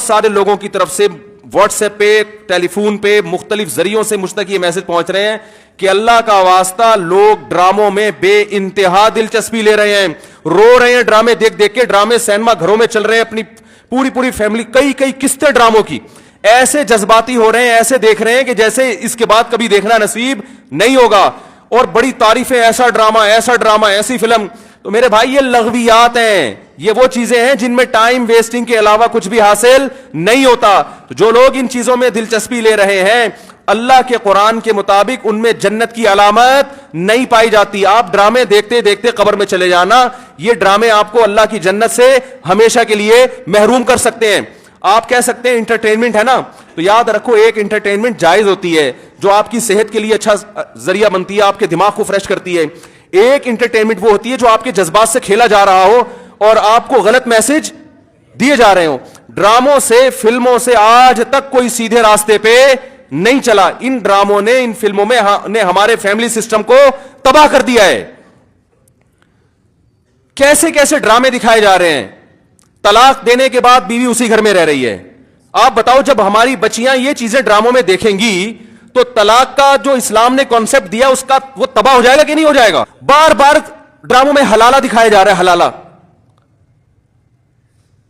بہت سارے لوگوں کی طرف سے واٹس ایپ پہ, ٹیلی فون پہ, مختلف ذریعوں سے مجھ تک یہ میسج پہنچ رہے ہیں کہ اللہ کا واسطہ لوگ ڈراموں میں بے انتہا دلچسپی لے رہے ہیں, رو رہے ہیں ڈرامے دیکھ دیکھ کے. ڈرامے سینما گھروں میں چل رہے ہیں, اپنی پوری فیملی, کئی قسطیں ڈراموں کی, ایسے جذباتی ہو رہے ہیں, ایسے دیکھ رہے ہیں کہ جیسے اس کے بعد کبھی دیکھنا نصیب نہیں ہوگا. اور بڑی تعریفیں, ایسا ڈرامہ, ایسی فلم. تو میرے بھائی یہ لغویات ہیں, یہ وہ چیزیں ہیں جن میں ٹائم ویسٹنگ کے علاوہ کچھ بھی حاصل نہیں ہوتا. تو جو لوگ ان چیزوں میں دلچسپی لے رہے ہیں, اللہ کے قرآن کے مطابق ان میں جنت کی علامت نہیں پائی جاتی. آپ ڈرامے دیکھتے دیکھتے قبر میں چلے جانا, یہ ڈرامے آپ کو اللہ کی جنت سے ہمیشہ کے لیے محروم کر سکتے ہیں. آپ کہہ سکتے ہیں انٹرٹینمنٹ ہے نا, تو یاد رکھو ایک انٹرٹینمنٹ جائز ہوتی ہے جو آپ کی صحت کے لیے اچھا ذریعہ بنتی ہے, آپ کے دماغ کو فریش کرتی ہے. ایک انٹرٹینمنٹ وہ ہوتی ہے جو آپ کے جذبات سے کھیلا جا رہا ہو اور آپ کو غلط میسج دیے جا رہے ہوں. ڈراموں سے, فلموں سے آج تک کوئی سیدھے راستے پہ نہیں چلا. ان ڈراموں نے, ان فلموں میں نے ہمارے فیملی سسٹم کو تباہ کر دیا ہے. کیسے کیسے ڈرامے دکھائے جا رہے ہیں. طلاق دینے کے بعد بیوی اسی گھر میں رہ رہی ہے. آپ بتاؤ جب ہماری بچیاں یہ چیزیں ڈراموں میں دیکھیں گی تو طلاق کا جو اسلام نے کانسیپٹ دیا اس کا وہ تباہ ہو جائے گا کہ نہیں ہو جائے گا. بار بار ڈراموں میں حلالہ دکھایا جا رہا ہے, حلالہ.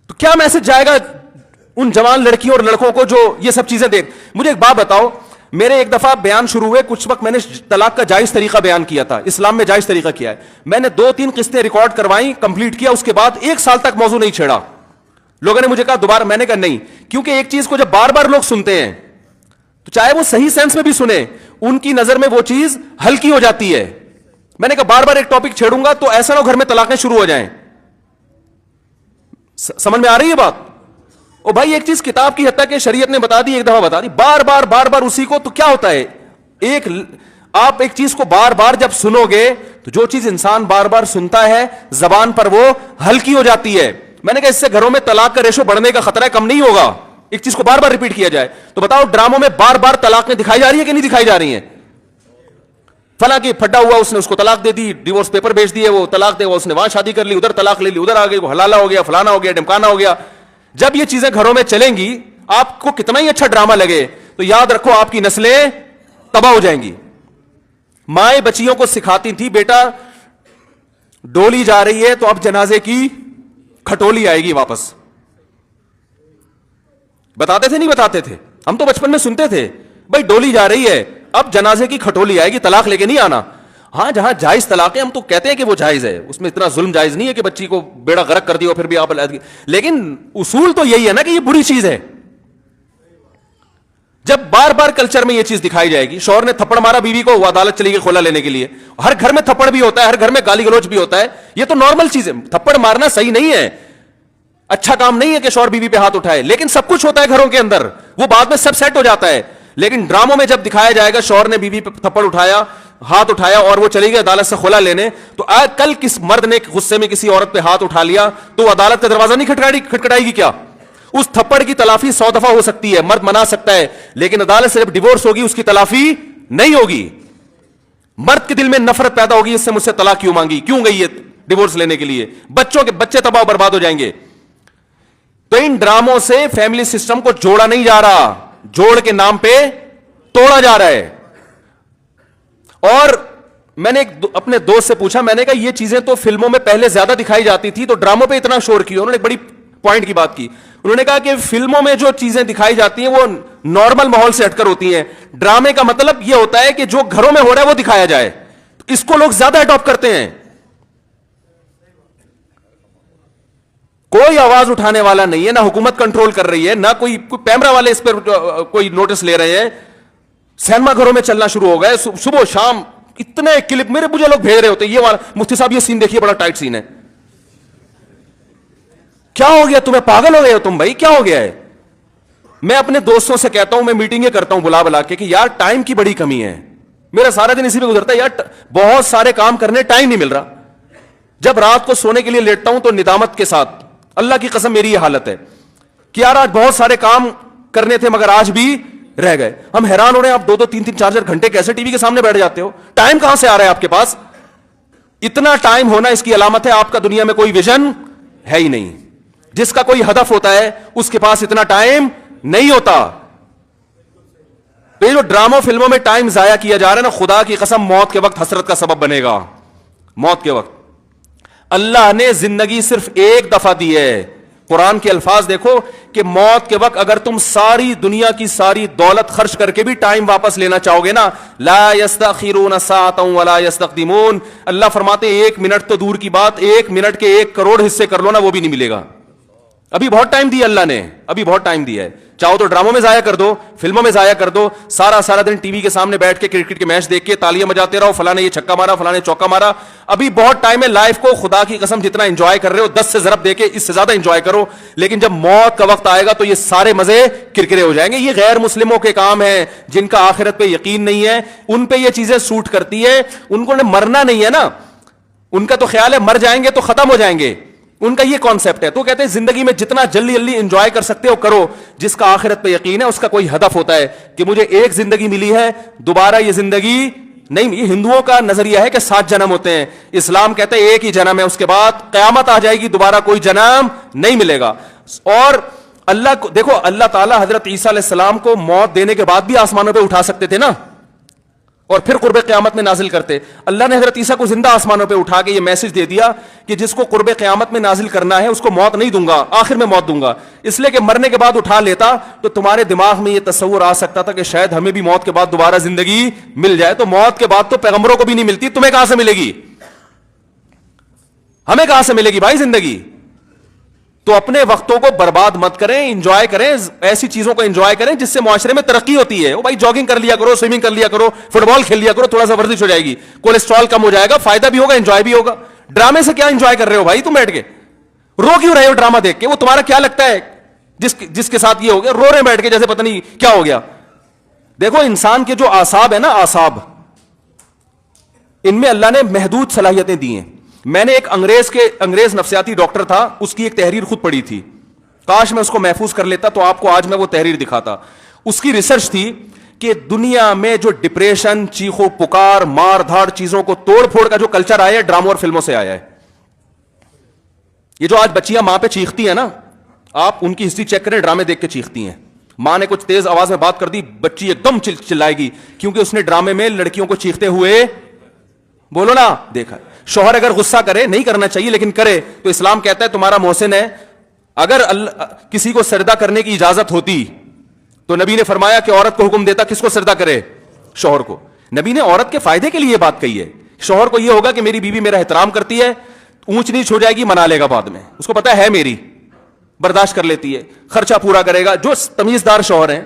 تو کیا میسج جائے گا ان جوان لڑکیوں اور لڑکوں کو جو یہ سب چیزیں دیکھ. مجھے ایک بات بتاؤ, میرے ایک دفعہ بیان شروع ہوئے, کچھ وقت میں نے طلاق کا جائز طریقہ بیان کیا تھا, اسلام میں جائز طریقہ کیا ہے. میں نے 2-3 قسطیں ریکارڈ کروائیں, کمپلیٹ کیا, اس کے بعد 1 سال تک موضوع نہیں چھیڑا. لوگوں نے مجھے کہا دوبارہ, میں نے کہا نہیں, کیونکہ ایک چیز کو جب بار بار لوگ سنتے ہیں تو چاہے وہ صحیح سینس میں بھی سنیں, ان کی نظر میں وہ چیز ہلکی ہو جاتی ہے. میں نے کہا بار بار ایک ٹاپک چھیڑوں گا تو ایسا نہ گھر میں طلاقیں شروع ہو جائیں. سمجھ میں آ رہی ہے بات؟ او بھائی ایک چیز کتاب کی حد تک کہ شریعت نے بتا دی, ایک دفعہ بتا دی, بار بار اسی کو, تو کیا ہوتا ہے, آپ ایک چیز کو بار بار جب سنو گے تو جو چیز انسان بار بار سنتا ہے زبان پر وہ ہلکی ہو جاتی ہے. میں نے کہا اس سے گھروں میں طلاق کا ریشو بڑھنے کا خطرہ کم نہیں ہوگا, ایک چیز کو بار بار ریپیٹ کیا جائے. تو بتاؤ ڈراموں میں بار بار طلاقیں دکھائی جا رہی ہیں کہ نہیں دکھائی جا رہی ہیں؟ فلاں کی پھڈا ہوا, اس نے اس کو طلاق دے دی, ڈیورس پیپر بھیج دیے, وہ طلاق دے, اس نے وہاں شادی کر لی, ادھر طلاق لے لی, ادھر آ گئی, وہ حلالہ ہو گیا, فلانا ہو گیا, ڈمکانا ہو گیا. جب یہ چیزیں گھروں میں چلیں گی, آپ کو کتنا ہی اچھا ڈرامہ لگے, تو یاد رکھو آپ کی نسلیں تباہ ہو جائیں گی. مائیں بچیوں کو سکھاتی تھی, بیٹا ڈولی جا رہی ہے تو اب جنازے کی کھٹولی آئے گی واپس. بتاتے تھے نہیں بتاتے تھے؟ ہم تو بچپن میں سنتے تھے, بھائی ڈولی جا رہی ہے اب جنازے کی کھٹولی آئے گی, طلاق لے کے نہیں آنا. ہاں جہاں جائز طلاقیں ہم تو کہتے ہیں کہ وہ جائز ہے, اس میں اتنا ظلم جائز نہیں ہے کہ بچی کو بیڑا غرق کر دیا پھر بھی آپ, لیکن اصول تو یہی ہے نا کہ یہ بری چیز ہے. جب بار بار کلچر میں یہ چیز دکھائی جائے گی, شوہر نے تھپڑ مارا بیوی کو, وہ عدالت چلی گئی خلا لینے کے لیے. ہر گھر میں تھپڑ بھی ہوتا ہے, ہر گھر میں گالی گلوچ بھی ہوتا ہے, یہ تو نارمل چیز ہے. تھپڑ مارنا صحیح نہیں ہے, اچھا کام نہیں ہے کہ شوہر بیوی پہ ہاتھ اٹھائے, لیکن سب کچھ ہوتا ہے گھروں کے اندر, وہ بعد میں سب سیٹ ہو جاتا ہے. لیکن ڈراموں میں جب دکھایا جائے گا شوہر نے بیوی پہ تھپڑ اٹھایا, ہاتھ اٹھایا اور وہ چلی گئی عدالت سے خلا لینے, تو آج کل کس مرد نے غصے میں کسی عورت پہ ہاتھ اٹھا لیا تو وہ عدالت کا دروازہ نہیں کھٹکھٹائے گی کیا؟ اس تھپڑ کی تلافی 100 دفعہ ہو سکتی ہے, مرد منا سکتا ہے, لیکن عدالت سے جب ڈیورس ہوگی اس کی تلافی نہیں ہوگی. مرد کے دل میں نفرت پیدا ہوگی, اس سے مجھ سے طلاق کیوں مانگی, کیوں گئی ہے ڈیورس لینے کے لیے, بچے تباہ برباد ہو جائیں گے. تو ان ڈراموں سے فیملی سسٹم کو جوڑا نہیں جا رہا, جوڑ کے نام پہ توڑا جا رہا ہے. اور میں نے اپنے دوست سے پوچھا, میں نے کہا یہ چیزیں تو فلموں میں پہلے زیادہ دکھائی جاتی تھی, تو ڈراموں پہ اتنا شور کیوں؟ انہوں نے ایک بڑی پوائنٹ کی بات کی. انہوں نے کہا کہ فلموں میں جو چیزیں دکھائی جاتی ہیں وہ نارمل ماحول سے ہٹ کر ہوتی ہیں, ڈرامے کا مطلب یہ ہوتا ہے کہ جو گھروں میں ہو رہا ہے وہ دکھایا جائے. اس کو لوگ زیادہ اڈاپٹ کرتے ہیں. کوئی آواز اٹھانے والا نہیں ہے, نہ حکومت کنٹرول کر رہی ہے, نہ کوئی پیمرا والے اس پر کوئی نوٹس لے رہے ہیں. سینما گھروں میں چلنا شروع ہو گئے, صبح شام اتنے کلپ میرے مجھے لوگ بھیج رہے ہوتے, یہ والا مفتی صاحب یہ سین دیکھیے بڑا ٹائٹ سین ہے. کیا ہو گیا تمہیں, پاگل ہو گئے ہو تم بھائی, کیا ہو گیا ہے؟ میں اپنے دوستوں سے کہتا ہوں, میں میٹنگیں کرتا ہوں بلا کے کہ یار ٹائم کی بڑی کمی ہے, میرا سارا دن اسی پہ گزرتا ہے یار, بہت سارے کام کرنے ٹائم نہیں مل رہا. جب رات کو سونے کے لیے لیٹتا ہوں تو ندامت کے ساتھ, اللہ کی قسم میری یہ حالت ہے کہ یار آج بہت سارے کام کرنے تھے مگر آج بھی رہ گئے. ہم حیران ہو رہے ہیں, آپ 2-2, 3-3, 4-4 گھنٹے کیسے ٹی وی کے سامنے بیٹھ جاتے ہو؟ ٹائم کہاں سے آ رہا ہے آپ کے پاس؟ اتنا ٹائم ہونا اس کی علامت ہے آپ کا دنیا میں کوئی ویژن ہے ہی نہیں. جس کا کوئی ہدف ہوتا ہے اس کے پاس اتنا ٹائم نہیں ہوتا. یہ جو ڈراموں فلموں میں ٹائم ضائع کیا جا رہا ہے نا, خدا کی قسم موت کے وقت حسرت کا سبب بنے گا. موت کے وقت اللہ نے زندگی صرف ایک دفعہ دی ہے. قرآن کے الفاظ دیکھو کہ موت کے وقت اگر تم ساری دنیا کی ساری دولت خرچ کر کے بھی ٹائم واپس لینا چاہو گے نا, لا یستأخرون ساعۃ ولا یستقدمون. اللہ فرماتے ہیں 1 منٹ تو دور کی بات, 1 منٹ کے 1 کروڑ حصے کر لو نا, وہ بھی نہیں ملے گا. ابھی بہت ٹائم دیا اللہ نے, ابھی بہت ٹائم دیا ہے. چاہو تو ڈراموں میں ضائع کر دو, فلموں میں ضائع کر دو, سارا دن ٹی وی کے سامنے بیٹھ کے کرکٹ کے میچ دیکھ کے تالیاں بجاتے رہو, فلاں نے یہ چھکا مارا, فلاں نے چوکا مارا. ابھی بہت ٹائم ہے. لائف کو خدا کی قسم جتنا انجوائے کر رہے ہو 10 سے ضرب دے کے اس سے زیادہ انجوائے کرو. لیکن جب موت کا وقت آئے گا تو یہ سارے مزے کرکرے ہو جائیں گے. یہ غیر مسلموں کے کام ہیں, جن کا آخرت پہ یقین نہیں ہے, ان پہ یہ چیزیں سوٹ کرتی ہے. ان کو مرنا نہیں ہے نا, ان کا تو خیال ہے مر جائیں گے تو ختم ہو جائیں گے, ان کا یہ کانسیپٹ ہے. تو کہتے ہیں زندگی میں جتنا جلدی انجوائے کر سکتے ہو کرو. جس کا آخرت پہ یقین ہے اس کا کوئی ہدف ہوتا ہے کہ مجھے ایک زندگی ملی ہے, دوبارہ یہ زندگی نہیں. یہ ہندوؤں کا نظریہ ہے کہ 7 جنم ہوتے ہیں. اسلام کہتے ہیں ایک ہی جنم ہے, اس کے بعد قیامت آ جائے گی, دوبارہ کوئی جنم نہیں ملے گا. اور اللہ کو دیکھو, اللہ تعالیٰ حضرت عیسیٰ علیہ السلام کو موت دینے کے بعد بھی آسمانوں پہ اٹھا سکتے تھے نا, اور پھر قرب قیامت میں نازل کرتے. اللہ نے حضرت عیسیٰ کو زندہ آسمانوں پہ اٹھا کے یہ میسج دے دیا کہ جس کو قرب قیامت میں نازل کرنا ہے اس کو موت نہیں دوں گا, آخر میں موت دوں گا. اس لیے کہ مرنے کے بعد اٹھا لیتا تو تمہارے دماغ میں یہ تصور آ سکتا تھا کہ شاید ہمیں بھی موت کے بعد دوبارہ زندگی مل جائے. تو موت کے بعد تو پیغمبروں کو بھی نہیں ملتی, تمہیں کہاں سے ملے گی, ہمیں کہاں سے ملے گی بھائی زندگی. تو اپنے وقتوں کو برباد مت کریں, انجوائے کریں, ایسی چیزوں کو انجوائے کریں جس سے معاشرے میں ترقی ہوتی ہے. بھائی جاگنگ کر لیا کرو, سوئمنگ کر لیا کرو, فٹ بال کھیل لیا کرو, تھوڑا سا ورزش ہو جائے گی, کولیسٹرول کم ہو جائے گا, فائدہ بھی ہوگا, انجوائے بھی ہوگا. ڈرامے سے کیا انجوائے کر رہے ہو بھائی تم بیٹھ کے, رو کیوں رہے ہو ڈرامہ دیکھ کے؟ وہ تمہارا کیا لگتا ہے جس کے ساتھ یہ ہو گیا, رو رہے بیٹھ کے جیسے پتہ نہیں کیا ہو گیا. دیکھو انسان کے جو اعصاب ہے نا, اعصاب, ان میں اللہ نے محدود صلاحیتیں دی ہیں. میں نے ایک انگریز نفسیاتی ڈاکٹر تھا, اس کی ایک تحریر خود پڑھی تھی. کاش میں اس کو محفوظ کر لیتا تو آپ کو آج میں وہ تحریر دکھاتا. اس کی ریسرچ تھی کہ دنیا میں جو ڈپریشن, چیخو پکار, مار دھاڑ, چیزوں کو توڑ پھوڑ کا جو کلچر آیا ہے ڈراموں اور فلموں سے آیا ہے. یہ جو آج بچیاں ماں پہ چیختی ہیں نا, آپ ان کی ہسٹری چیک کریں, ڈرامے دیکھ کے چیختی ہیں. ماں نے کچھ تیز آواز میں بات کر دی, بچی ایک دم چلائے گی, کیونکہ اس نے ڈرامے میں لڑکیوں کو چیختے ہوئے, بولو نا, دیکھا. شوہر اگر غصہ کرے, نہیں کرنا چاہیے لیکن کرے, تو اسلام کہتا ہے تمہارا محسن ہے. اگر کسی کو سجدہ کرنے کی اجازت ہوتی تو نبی نے فرمایا کہ عورت کو حکم دیتا کس کو سجدہ کرے, شوہر کو. نبی نے عورت کے فائدے کے لیے بات کہی ہے. شوہر کو یہ ہوگا کہ میری بیوی میرا احترام کرتی ہے, اونچ نیچ ہو جائے گی منا لے گا بعد میں, اس کو پتا ہے میری, برداشت کر لیتی ہے, خرچہ پورا کرے گا, جو تمیزدار شوہر ہیں.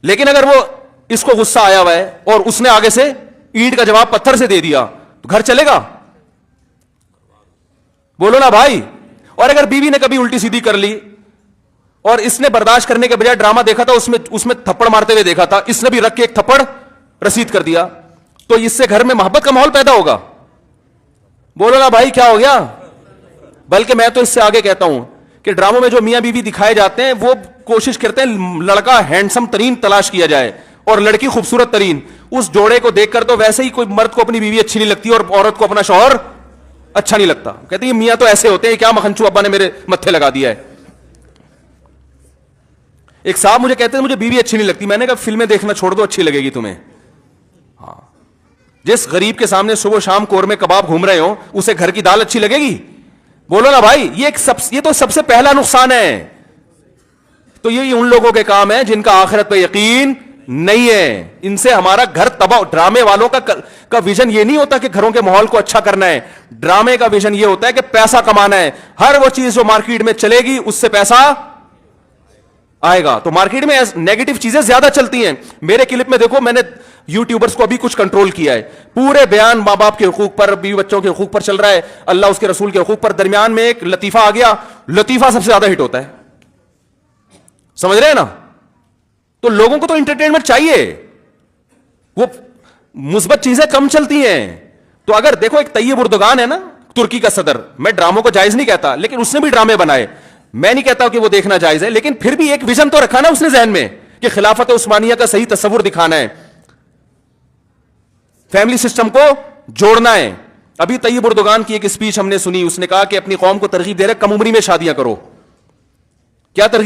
لیکن اگر وہ اس کو غصہ آیا ہوا ہے اور اس نے آگے سے اینٹ کا جواب پتھر سے دے دیا تو گھر چلے گا, بولو نا بھائی. اور اگر بیوی نے کبھی الٹی سیدھی کر لی اور اس نے برداشت کرنے کے بجائے ڈرامہ دیکھا تھا, اس میں تھپڑ مارتے ہوئے دیکھا تھا, اس نے بھی رکھ کے ایک تھپڑ رسید کر دیا, تو اس سے گھر میں محبت کا ماحول پیدا ہوگا, بولو نا بھائی کیا ہو گیا. بلکہ میں تو اس سے آگے کہتا ہوں کہ ڈراموں میں جو میاں بیوی دکھائے جاتے ہیں وہ کوشش کرتے ہیں لڑکا ہینڈسم ترین تلاش کیا جائے اور لڑکی خوبصورت ترین. اس جوڑے کو دیکھ کر تو ویسے ہی کوئی مرد کو اپنی بیوی اچھی نہیں لگتی اور عورت کو اپنا شوہر اچھا نہیں لگتا. کہتے ہیں میاں تو ایسے ہوتے ہیں, کیا مکھنچو ابا نے میرے متھے لگا دیا ہے. ایک صاحب مجھے کہتے ہیں مجھے بیوی اچھی نہیں لگتی. میں نے کہا فلمیں دیکھنا چھوڑ دو, اچھی لگے گی تمہیں. ہاں, جس غریب کے سامنے صبح شام قورمے کباب گھوم رہے ہو اسے گھر کی دال اچھی لگے گی, بولو نا بھائی. یہ تو سب سے پہلا نقصان ہے. تو یہ ان لوگوں کے کام ہے جن کا آخرت پہ یقین نہیں ہے, ان سے ہمارا گھر تباہ. ڈرامے والوں کا ویژن یہ نہیں ہوتا کہ گھروں کے ماحول کو اچھا کرنا ہے. ڈرامے کا ویژن یہ ہوتا ہے کہ پیسہ کمانا ہے. ہر وہ چیز جو مارکیٹ میں چلے گی اس سے پیسہ آئے گا. تو مارکیٹ میں نیگیٹو چیزیں زیادہ چلتی ہیں. میرے کلپ میں دیکھو, میں نے یوٹیوبرز کو ابھی کچھ کنٹرول کیا ہے. پورے بیان ماں باپ کے حقوق پر, بیوی بچوں کے حقوق پر چل رہا ہے, اللہ اس کے رسول کے حقوق پر. درمیان میں ایک لطیفہ آ گیا, لطیفہ سب سے زیادہ ہٹ ہوتا ہے, سمجھ رہے ہیں نا. تو لوگوں کو تو انٹرٹینمنٹ چاہیے, وہ مثبت چیزیں کم چلتی ہیں. تو اگر دیکھو ایک طیب اردوغان ہے نا, ترکی کا صدر, میں ڈراموں کو جائز نہیں کہتا لیکن اس نے بھی ڈرامے بنائے. میں نہیں کہتا کہ وہ دیکھنا جائز ہے, لیکن پھر بھی ایک ویژن تو رکھا نا اس نے ذہن میں کہ خلافت عثمانیہ کا صحیح تصور دکھانا ہے, فیملی سسٹم کو جوڑنا ہے. ابھی طیب اردوغان کی ایک اسپیچ ہم نے سنی, اس نے کہا کہ اپنی قوم کو ترغیب دے رہے کم عمری میں شادیاں کرو. کیا ترغیب